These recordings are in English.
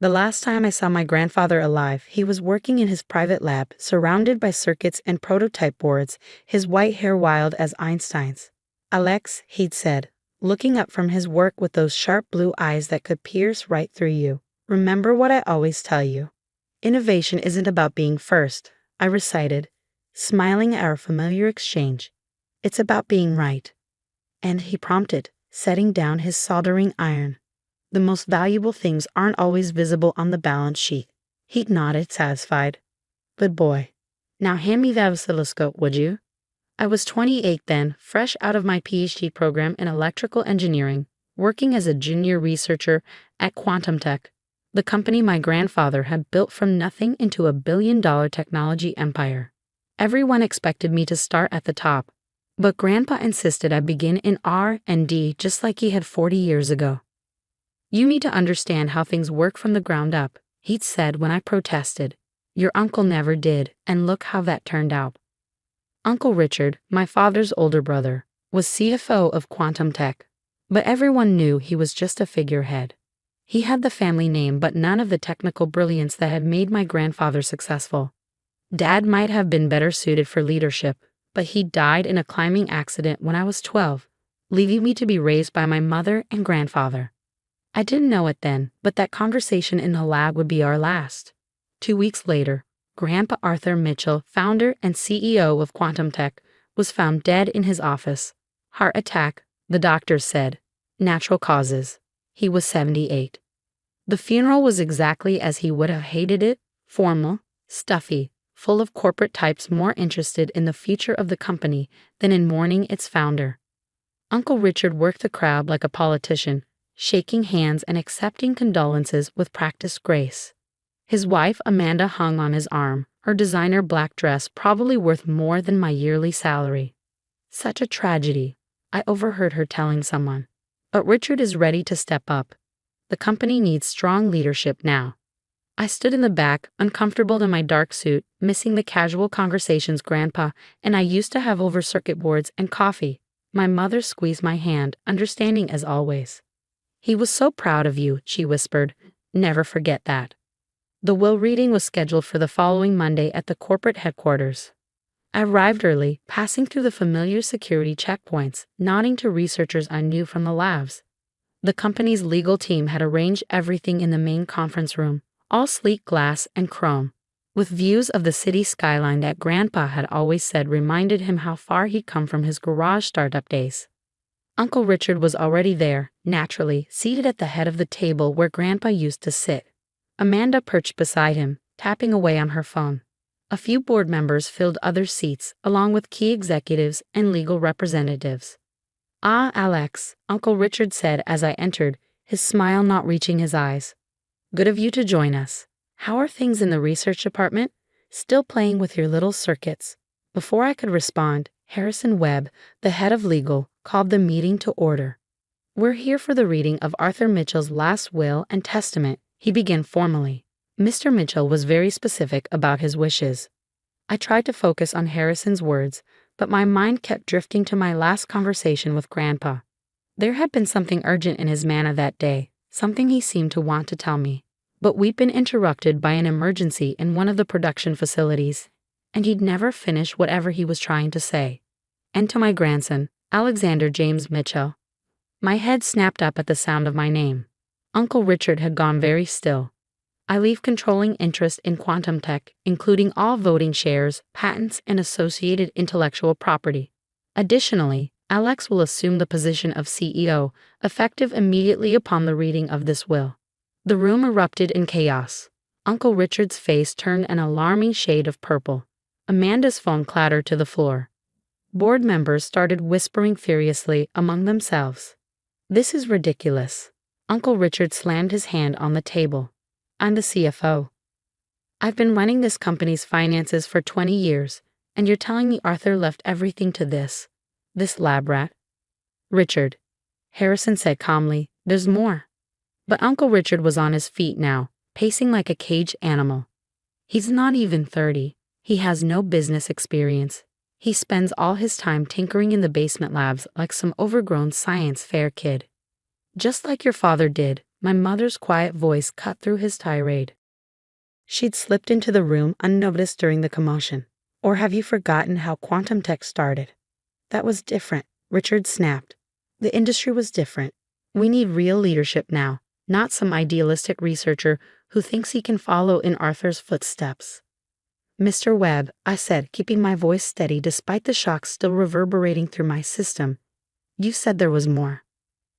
The last time I saw my grandfather alive, he was working in his private lab, surrounded by circuits and prototype boards, his white hair wild as Einstein's. Alex, he'd said, looking up from his work with those sharp blue eyes that could pierce right through you. Remember what I always tell you. Innovation isn't about being first, I recited, smiling at our familiar exchange. It's about being right. And he prompted, setting down his soldering iron. The most valuable things aren't always visible on the balance sheet. He nodded, satisfied. Good boy. Now hand me that oscilloscope, would you? I was 28 then, fresh out of my PhD program in electrical engineering, working as a junior researcher at Quantum Tech, the company my grandfather had built from nothing into a billion-dollar technology empire. Everyone expected me to start at the top, but Grandpa insisted I begin in R&D just like he had 40 years ago. You need to understand how things work from the ground up, he'd said when I protested. Your uncle never did, and look how that turned out. Uncle Richard, my father's older brother, was CFO of Quantum Tech, but everyone knew he was just a figurehead. He had the family name but none of the technical brilliance that had made my grandfather successful. Dad might have been better suited for leadership, but he died in a climbing accident when I was 12, leaving me to be raised by my mother and grandfather. I didn't know it then, but that conversation in the lab would be our last. 2 weeks later, Grandpa Arthur Mitchell, founder and CEO of Quantum Tech, was found dead in his office. Heart attack, the doctors said. Natural causes. He was 78. The funeral was exactly as he would have hated it, formal, stuffy, full of corporate types more interested in the future of the company than in mourning its founder. Uncle Richard worked the crowd like a politician, shaking hands and accepting condolences with practiced grace. His wife Amanda hung on his arm, her designer black dress probably worth more than my yearly salary. Such a tragedy, I overheard her telling someone. But Richard is ready to step up. The company needs strong leadership now. I stood in the back, uncomfortable in my dark suit, missing the casual conversations Grandpa and I used to have over circuit boards and coffee. My mother squeezed my hand, understanding as always. He was so proud of you, she whispered. Never forget that. The will reading was scheduled for the following Monday at the corporate headquarters. I arrived early, passing through the familiar security checkpoints, nodding to researchers I knew from the labs. The company's legal team had arranged everything in the main conference room, all sleek glass and chrome, with views of the city skyline that Grandpa had always said reminded him how far he'd come from his garage startup days. Uncle Richard was already there, naturally, seated at the head of the table where Grandpa used to sit. Amanda perched beside him, tapping away on her phone. A few board members filled other seats, along with key executives and legal representatives. Ah, Alex, Uncle Richard said as I entered, his smile not reaching his eyes. Good of you to join us. How are things in the research department? Still playing with your little circuits. Before I could respond, Harrison Webb, the head of legal, called the meeting to order. We're here for the reading of Arthur Mitchell's last will and testament, he began formally. Mr. Mitchell was very specific about his wishes. I tried to focus on Harrison's words, but my mind kept drifting to my last conversation with Grandpa. There had been something urgent in his manner that day, something he seemed to want to tell me. But we'd been interrupted by an emergency in one of the production facilities, and he'd never finish whatever he was trying to say. And to my grandson, Alexander James Mitchell. My head snapped up at the sound of my name. Uncle Richard had gone very still. I leave controlling interest in Quantum Tech, including all voting shares, patents, and associated intellectual property. Additionally, Alex will assume the position of CEO, effective immediately upon the reading of this will. The room erupted in chaos. Uncle Richard's face turned an alarming shade of purple. Amanda's phone clattered to the floor. Board members started whispering furiously among themselves. This is ridiculous. Uncle Richard slammed his hand on the table. I'm the CFO. I've been running this company's finances for 20 years, and you're telling me Arthur left everything to this lab rat? Richard, Harrison said calmly, there's more. But Uncle Richard was on his feet now, pacing like a caged animal. He's not even 30. He has no business experience. He spends all his time tinkering in the basement labs like some overgrown science fair kid. Just like your father did, My mother's quiet voice cut through his tirade. She'd slipped into the room unnoticed during the commotion. Or have you forgotten how quantum tech started? That was different, Richard snapped. The industry was different. We need real leadership now, not some idealistic researcher who thinks he can follow in Arthur's footsteps. Mr. Webb, I said, keeping my voice steady despite the shock still reverberating through my system. You said there was more.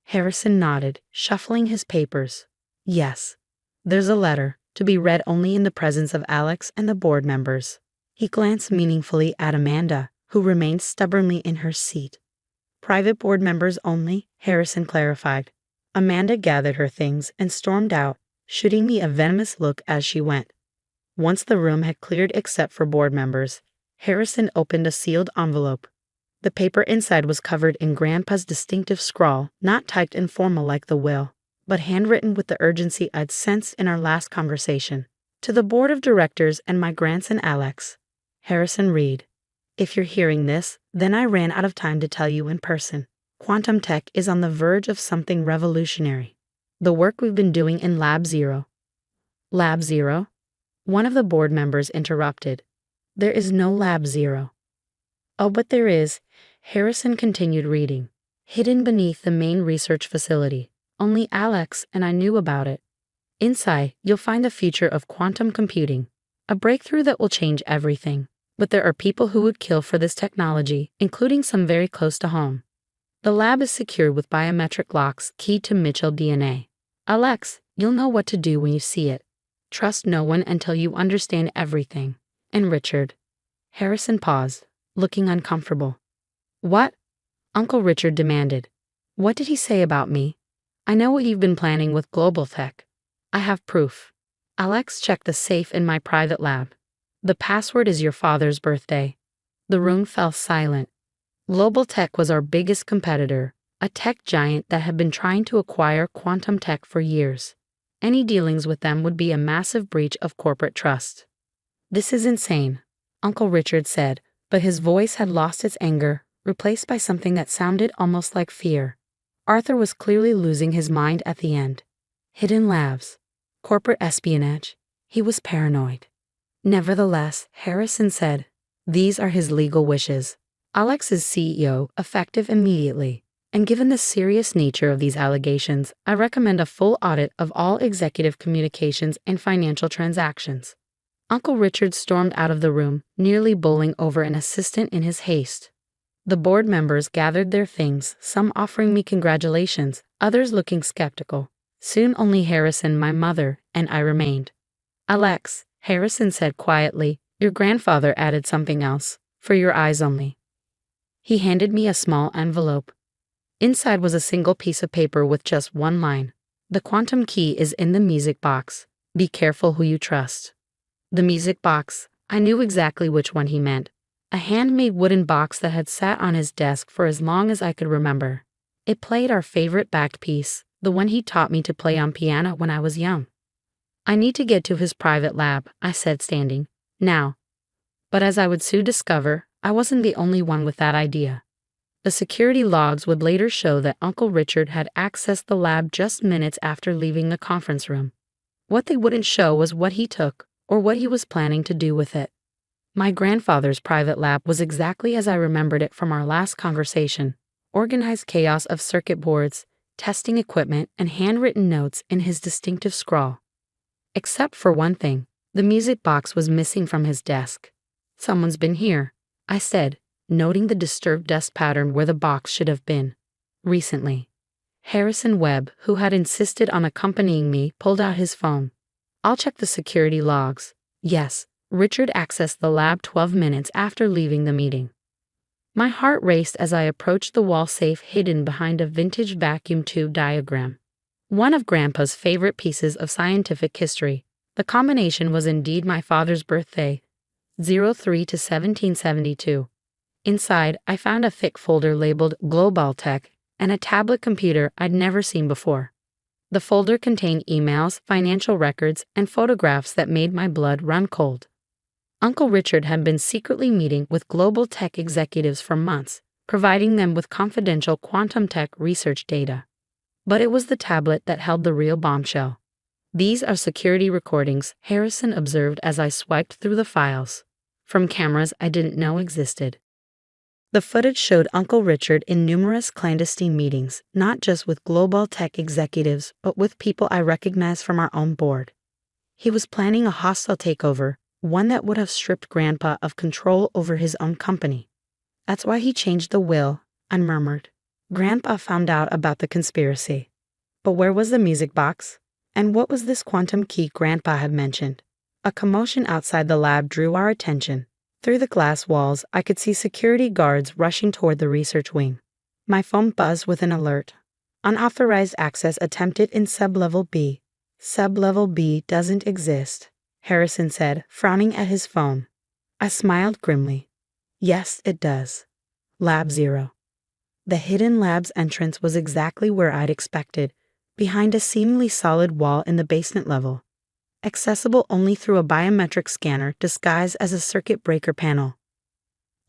Harrison nodded, shuffling his papers. Yes. There's a letter, to be read only in the presence of Alex and the board members. He glanced meaningfully at Amanda, who remained stubbornly in her seat. Private board members only, Harrison clarified. Amanda gathered her things and stormed out, shooting me a venomous look as she went. Once the room had cleared except for board members, Harrison opened a sealed envelope. The paper inside was covered in Grandpa's distinctive scrawl, not typed in formal like the will, but handwritten with the urgency I'd sensed in our last conversation. To the board of directors and my grandson Alex. Harrison read. If you're hearing this, then I ran out of time to tell you in person. Quantum tech is on the verge of something revolutionary. The work we've been doing in Lab Zero. Lab Zero? One of the board members interrupted. There is no Lab Zero. Oh, but there is, Harrison continued reading. Hidden beneath the main research facility. Only Alex and I knew about it. Inside, you'll find the future of quantum computing. A breakthrough that will change everything. But there are people who would kill for this technology, including some very close to home. The lab is secured with biometric locks keyed to Mitchell DNA. Alex, you'll know what to do when you see it. Trust no one until you understand everything. And Richard. Harrison paused, looking uncomfortable. What? Uncle Richard demanded. What did he say about me? I know what you've been planning with global tech. I have proof. Alex checked the safe in my private lab. The password is your father's birthday. The room fell silent. Global Tech was our biggest competitor, a tech giant that had been trying to acquire quantum tech for years. Any dealings with them would be a massive breach of corporate trust. This is insane, Uncle Richard said, but his voice had lost its anger, replaced by something that sounded almost like fear. Arthur was clearly losing his mind at the end. Hidden labs. Corporate espionage. He was paranoid. Nevertheless, Harrison said, these are his legal wishes. Alex is CEO, effective immediately. And given the serious nature of these allegations, I recommend a full audit of all executive communications and financial transactions. Uncle Richard stormed out of the room, nearly bowling over an assistant in his haste. The board members gathered their things, some offering me congratulations, others looking skeptical. Soon only Harrison, my mother, and I remained. Alex, Harrison said quietly, your grandfather added something else, for your eyes only. He handed me a small envelope. Inside was a single piece of paper with just one line. The quantum key is in the music box. Be careful who you trust. The music box. I knew exactly which one he meant. A handmade wooden box that had sat on his desk for as long as I could remember. It played our favorite backed piece, the one he taught me to play on piano when I was young. I need to get to his private lab, I said, standing. Now. But as I would soon discover, I wasn't the only one with that idea. The security logs would later show that Uncle Richard had accessed the lab just minutes after leaving the conference room. What they wouldn't show was what he took, or what he was planning to do with it. My grandfather's private lab was exactly as I remembered it from our last conversation. Organized chaos of circuit boards, testing equipment, and handwritten notes in his distinctive scrawl. Except for one thing, the music box was missing from his desk. Someone's been here, I said, noting the disturbed dust pattern where the box should have been. Recently. Harrison Webb, who had insisted on accompanying me, pulled out his phone. I'll check the security logs. Yes, Richard accessed the lab 12 minutes after leaving the meeting. My heart raced as I approached the wall safe hidden behind a vintage vacuum tube diagram. One of Grandpa's favorite pieces of scientific history. The combination was indeed my father's birthday, 03 to 1772. Inside, I found a thick folder labeled Global Tech and a tablet computer I'd never seen before. The folder contained emails, financial records, and photographs that made my blood run cold. Uncle Richard had been secretly meeting with global tech executives for months, providing them with confidential quantum tech research data. But it was the tablet that held the real bombshell. "These are security recordings," Harrison observed as I swiped through the files, from cameras I didn't know existed. The footage showed Uncle Richard in numerous clandestine meetings, not just with global tech executives, but with people I recognized from our own board. He was planning a hostile takeover, one that would have stripped Grandpa of control over his own company. "That's why he changed the will," I murmured. Grandpa found out about the conspiracy. But where was the music box? And what was this quantum key Grandpa had mentioned? A commotion outside the lab drew our attention. Through the glass walls, I could see security guards rushing toward the research wing. My phone buzzed with an alert. "Unauthorized access attempted in Sublevel B." "Sublevel B doesn't exist," Harrison said, frowning at his phone. I smiled grimly. "Yes, it does. Lab 0. The hidden lab's entrance was exactly where I'd expected, behind a seemingly solid wall in the basement level, accessible only through a biometric scanner disguised as a circuit breaker panel.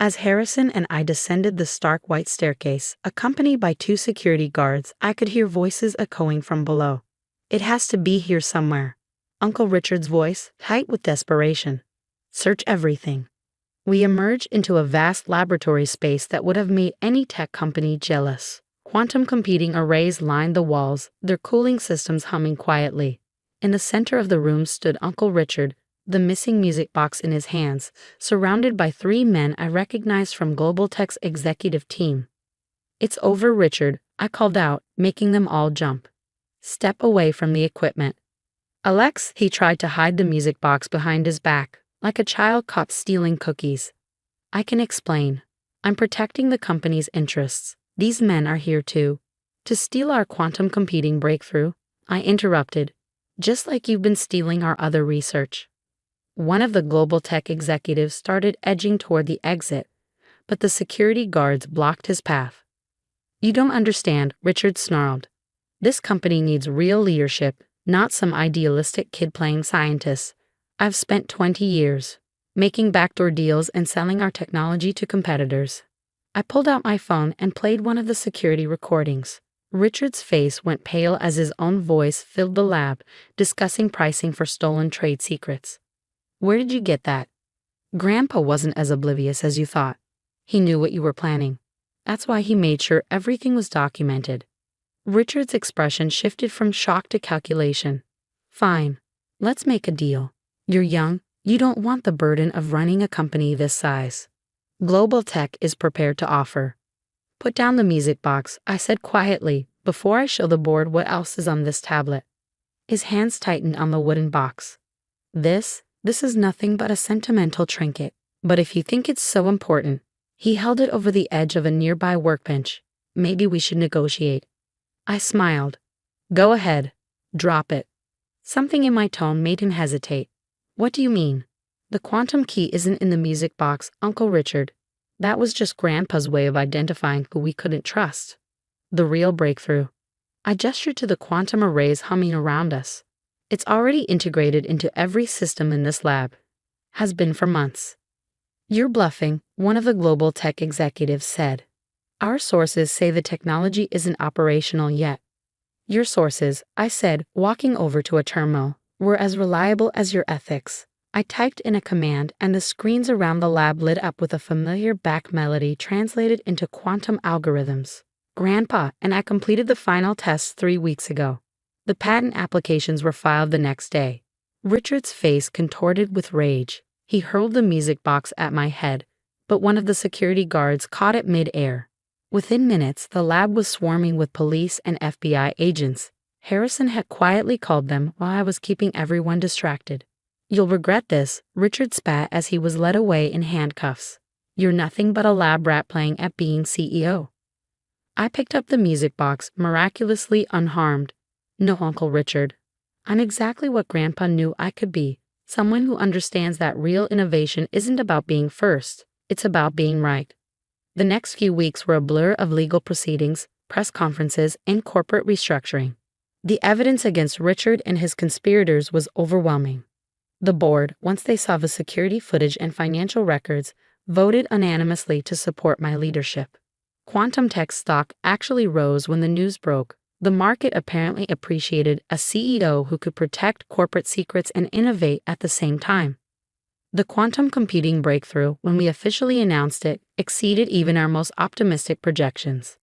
As Harrison and I descended the stark white staircase, accompanied by 2 security guards, I could hear voices echoing from below. "It has to be here somewhere." Uncle Richard's voice, tight with desperation. "Search everything." We emerged into a vast laboratory space that would have made any tech company jealous. Quantum computing arrays lined the walls, their cooling systems humming quietly. In the center of the room stood Uncle Richard, the missing music box in his hands, surrounded by 3 men I recognized from Global Tech's executive team. "It's over, Richard," I called out, making them all jump. "Step away from the equipment." Alex, he tried to hide the music box behind his back, like a child caught stealing cookies. "I can explain. I'm protecting the company's interests. These men are here to steal our quantum computing breakthrough," I interrupted. "Just like you've been stealing our other research." One of the Global Tech executives started edging toward the exit, but the security guards blocked his path. "You don't understand," Richard snarled. "This company needs real leadership, not some idealistic kid playing scientist. I've spent 20 years making backdoor deals and selling our technology to competitors." I pulled out my phone and played one of the security recordings. Richard's face went pale as his own voice filled the lab, discussing pricing for stolen trade secrets. "Where did you get that?" "Grandpa wasn't as oblivious as you thought. He knew what you were planning. That's why he made sure everything was documented." Richard's expression shifted from shock to calculation. "Fine. Let's make a deal. You're young. You don't want the burden of running a company this size. Global Tech is prepared to offer." "Put down the music box," I said quietly, "before I show the board what else is on this tablet." His hands tightened on the wooden box. This is nothing but a sentimental trinket. But if you think it's so important," he held it over the edge of a nearby workbench, "maybe we should negotiate." I smiled. "Go ahead. Drop it." Something in my tone made him hesitate. "What do you mean?" "The quantum key isn't in the music box, Uncle Richard. That was just Grandpa's way of identifying who we couldn't trust. The real breakthrough." I gestured to the quantum arrays humming around us. "It's already integrated into every system in this lab. Has been for months." "You're bluffing," one of the Global Tech executives said. "Our sources say the technology isn't operational yet." "Your sources," I said, walking over to a terminal, "were as reliable as your ethics." I typed in a command, and the screens around the lab lit up with a familiar back melody translated into quantum algorithms. "Grandpa and I completed the final tests 3 weeks ago. The patent applications were filed the next day." Richard's face contorted with rage. He hurled the music box at my head, but one of the security guards caught it mid-air. Within minutes, the lab was swarming with police and FBI agents. Harrison had quietly called them while I was keeping everyone distracted. "You'll regret this," Richard spat as he was led away in handcuffs. "You're nothing but a lab rat playing at being CEO." I picked up the music box, miraculously unharmed. "No, Uncle Richard. I'm exactly what Grandpa knew I could be. Someone who understands that real innovation isn't about being first. It's about being right." The next few weeks were a blur of legal proceedings, press conferences, and corporate restructuring. The evidence against Richard and his conspirators was overwhelming. The board, once they saw the security footage and financial records, voted unanimously to support my leadership. Quantum Tech stock actually rose when the news broke. The market apparently appreciated a CEO who could protect corporate secrets and innovate at the same time. The quantum computing breakthrough, when we officially announced it, exceeded even our most optimistic projections.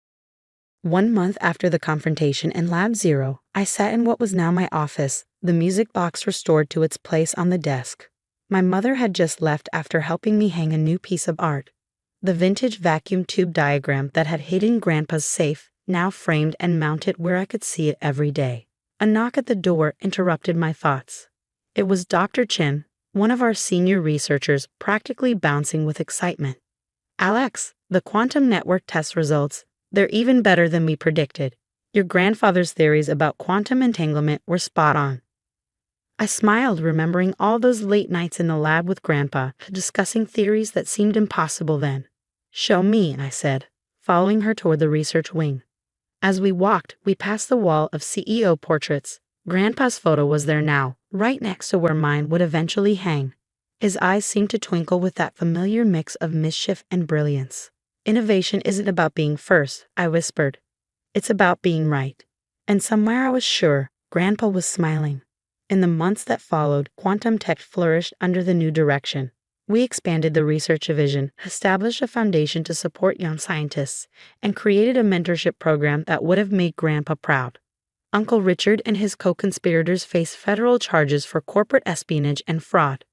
1 month after the confrontation in Lab Zero, I sat in what was now my office, the music box restored to its place on the desk. My mother had just left after helping me hang a new piece of art. The vintage vacuum tube diagram that had hidden Grandpa's safe, now framed and mounted where I could see it every day. A knock at the door interrupted my thoughts. It was Dr. Chin, one of our senior researchers, practically bouncing with excitement. "Alex, the quantum network test results, they're even better than we predicted. Your grandfather's theories about quantum entanglement were spot on." I smiled, remembering all those late nights in the lab with Grandpa, discussing theories that seemed impossible then. "Show me," I said, following her toward the research wing. As we walked, we passed the wall of CEO portraits. Grandpa's photo was there now, right next to where mine would eventually hang. His eyes seemed to twinkle with that familiar mix of mischief and brilliance. "Innovation isn't about being first," I whispered. "It's about being right." And somewhere I was sure Grandpa was smiling. In the months that followed, quantum tech flourished under the new direction. We expanded the research division, established a foundation to support young scientists, and created a mentorship program that would have made Grandpa proud. Uncle Richard and his co-conspirators face federal charges for corporate espionage and fraud.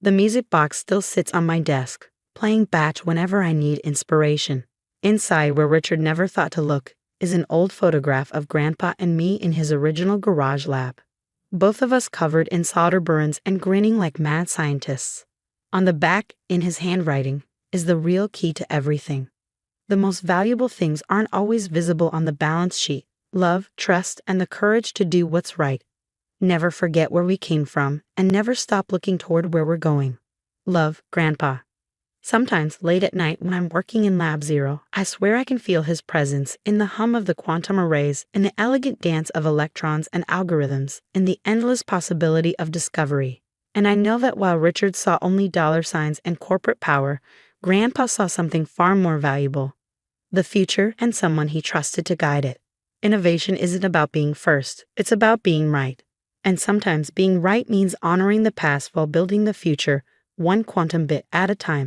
The music box still sits on my desk, playing Batch whenever I need inspiration. Inside, where Richard never thought to look, is an old photograph of Grandpa and me in his original garage lab. Both of us covered in solder burns and grinning like mad scientists. On the back, in his handwriting, is the real key to everything. The most valuable things aren't always visible on the balance sheet: love, trust, and the courage to do what's right. Never forget where we came from, and never stop looking toward where we're going. Love, Grandpa. Sometimes, late at night when I'm working in Lab Zero, I swear I can feel his presence in the hum of the quantum arrays, in the elegant dance of electrons and algorithms, in the endless possibility of discovery. And I know that while Richard saw only dollar signs and corporate power, Grandpa saw something far more valuable: the future and someone he trusted to guide it. Innovation isn't about being first, it's about being right. And sometimes being right means honoring the past while building the future, one quantum bit at a time.